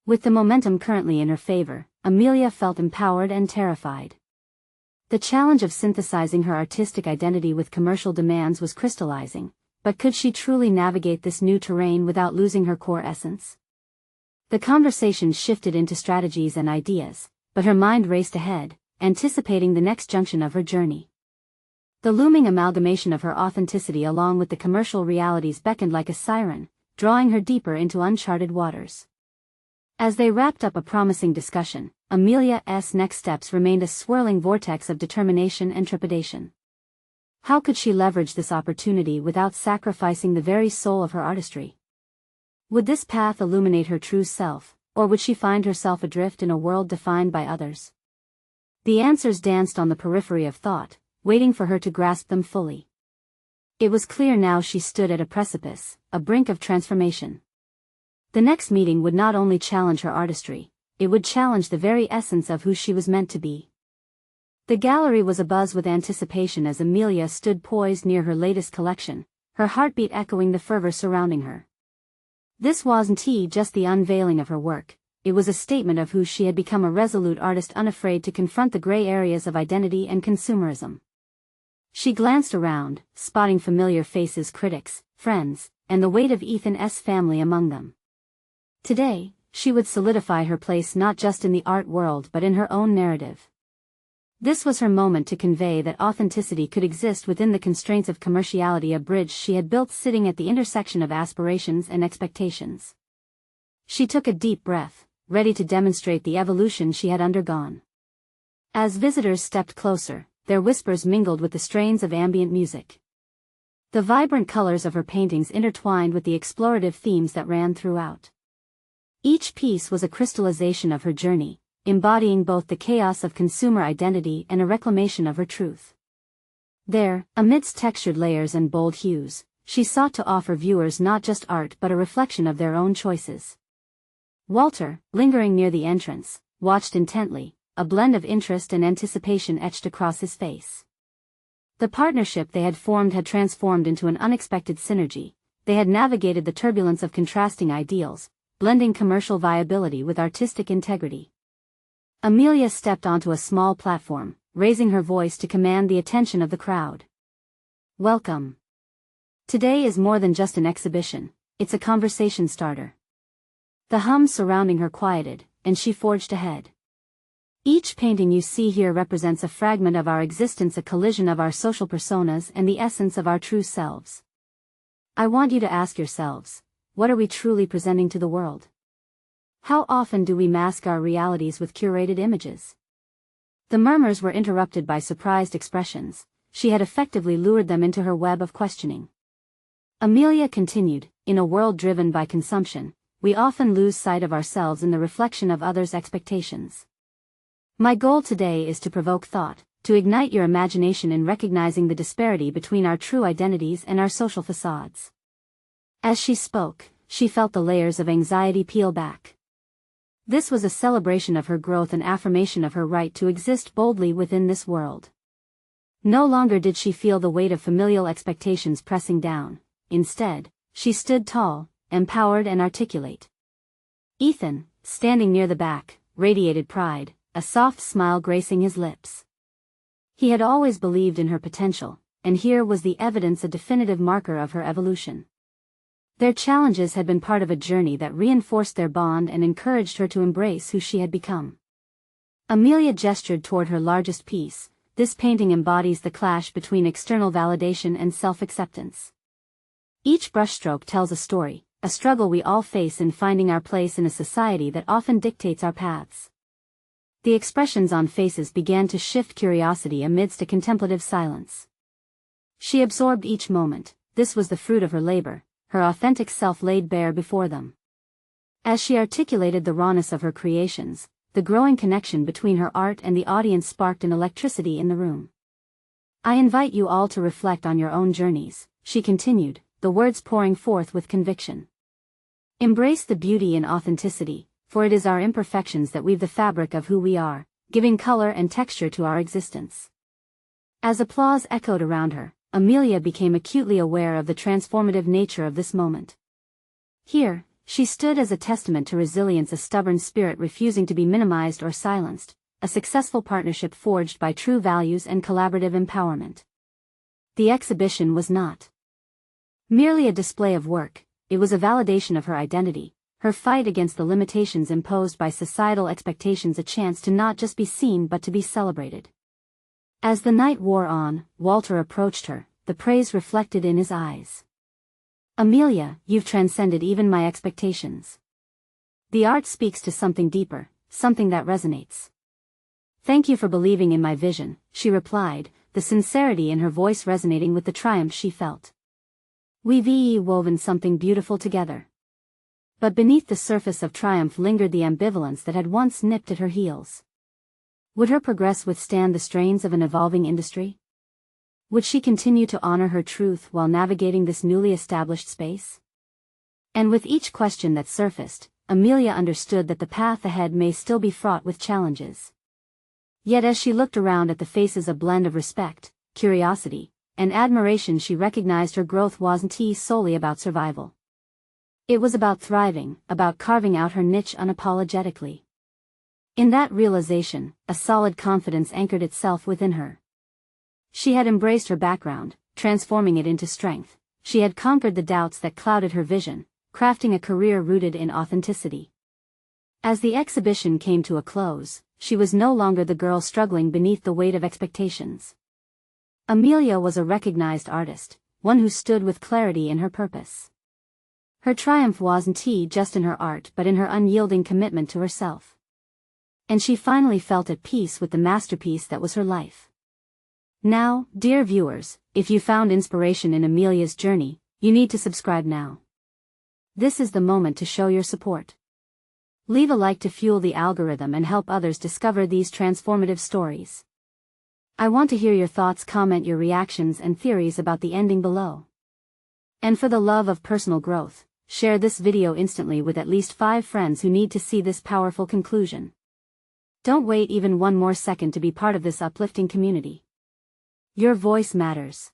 With the momentum currently in her favor, Amelia felt empowered and terrified. The challenge of synthesizing her artistic identity with commercial demands was crystallizing, but could she truly navigate this new terrain without losing her core essence? The conversation shifted into strategies and ideas, but her mind raced ahead, anticipating the next junction of her journey. The looming amalgamation of her authenticity along with the commercial realities beckoned like a siren, drawing her deeper into uncharted waters. As they wrapped up a promising discussion, Amelia's next steps remained a swirling vortex of determination and trepidation. How could she leverage this opportunity without sacrificing the very soul of her artistry? Would this path illuminate her true self, or would she find herself adrift in a world defined by others? The answers danced on the periphery of thought, waiting for her to grasp them fully. It was clear now she stood at a precipice, a brink of transformation. The next meeting would not only challenge her artistry, it would challenge the very essence of who she was meant to be. The gallery was abuzz with anticipation as Amelia stood poised near her latest collection, her heartbeat echoing the fervor surrounding her. This wasn't just the unveiling of her work, it was a statement of who she had become, a resolute artist unafraid to confront the gray areas of identity and consumerism. She glanced around, spotting familiar faces, critics, friends, and the weight of Ethan's family among them. Today, she would solidify her place not just in the art world but in her own narrative. This was her moment to convey that authenticity could exist within the constraints of commerciality, a bridge she had built sitting at the intersection of aspirations and expectations. She took a deep breath, ready to demonstrate the evolution she had undergone. As visitors stepped closer, their whispers mingled with the strains of ambient music. The vibrant colors of her paintings intertwined with the explorative themes that ran throughout. Each piece was a crystallization of her journey, embodying both the chaos of consumer identity and a reclamation of her truth. There, amidst textured layers and bold hues, she sought to offer viewers not just art but a reflection of their own choices. Walter, lingering near the entrance, watched intently, a blend of interest and anticipation etched across his face. The partnership they had formed had transformed into an unexpected synergy. They had navigated the turbulence of contrasting ideals, blending commercial viability with artistic integrity. Amelia stepped onto a small platform, raising her voice to command the attention of the crowd. Welcome. Today is more than just an exhibition, it's a conversation starter. The hum surrounding her quieted, and she forged ahead. Each painting you see here represents a fragment of our existence, a collision of our social personas and the essence of our true selves. I want you to ask yourselves, what are we truly presenting to the world? How often do we mask our realities with curated images? The murmurs were interrupted by surprised expressions. She had effectively lured them into her web of questioning. Amelia continued, in a world driven by consumption, we often lose sight of ourselves in the reflection of others' expectations. My goal today is to provoke thought, to ignite your imagination in recognizing the disparity between our true identities and our social facades. As she spoke, she felt the layers of anxiety peel back. This was a celebration of her growth and affirmation of her right to exist boldly within this world. No longer did she feel the weight of familial expectations pressing down. Instead, she stood tall, empowered and articulate. Ethan, standing near the back, radiated pride, a soft smile gracing his lips. He had always believed in her potential, and here was the evidence, a definitive marker of her evolution. Their challenges had been part of a journey that reinforced their bond and encouraged her to embrace who she had become. Amelia gestured toward her largest piece. This painting embodies the clash between external validation and self-acceptance. Each brushstroke tells a story, a struggle we all face in finding our place in a society that often dictates our paths. The expressions on faces began to shift, curiosity amidst a contemplative silence. She absorbed each moment. This was the fruit of her labor, her authentic self laid bare before them. As she articulated the rawness of her creations, the growing connection between her art and the audience sparked an electricity in the room. I invite you all to reflect on your own journeys, she continued, the words pouring forth with conviction. Embrace the beauty in authenticity, for it is our imperfections that weave the fabric of who we are, giving color and texture to our existence. As applause echoed around her, Amelia became acutely aware of the transformative nature of this moment. Here, she stood as a testament to resilience, a stubborn spirit refusing to be minimized or silenced, a successful partnership forged by true values and collaborative empowerment. The exhibition was not merely a display of work, it was a validation of her identity, her fight against the limitations imposed by societal expectations, a chance to not just be seen but to be celebrated. As the night wore on, Walter approached her, the praise reflected in his eyes. Amelia, you've transcended even my expectations. The art speaks to something deeper, something that resonates. Thank you for believing in my vision, she replied, the sincerity in her voice resonating with the triumph she felt. We've woven something beautiful together. But beneath the surface of triumph lingered the ambivalence that had once nipped at her heels. Would her progress withstand the strains of an evolving industry? Would she continue to honor her truth while navigating this newly established space? And with each question that surfaced, Amelia understood that the path ahead may still be fraught with challenges. Yet as she looked around at the faces, a blend of respect, curiosity, and admiration, she recognized her growth wasn't solely about survival. It was about thriving, about carving out her niche unapologetically. In that realization, a solid confidence anchored itself within her. She had embraced her background, transforming it into strength. She had conquered the doubts that clouded her vision, crafting a career rooted in authenticity. As the exhibition came to a close, she was no longer the girl struggling beneath the weight of expectations. Amelia was a recognized artist, one who stood with clarity in her purpose. Her triumph wasn't just in her art but in her unyielding commitment to herself. And she finally felt at peace with the masterpiece that was her life. Now, dear viewers, if you found inspiration in Amelia's journey, you need to subscribe now. This is the moment to show your support. Leave a like to fuel the algorithm and help others discover these transformative stories. I want to hear your thoughts. Comment your reactions and theories about the ending below. And for the love of personal growth, share this video instantly with at least 5 friends who need to see this powerful conclusion. Don't wait even one more second to be part of this uplifting community. Your voice matters.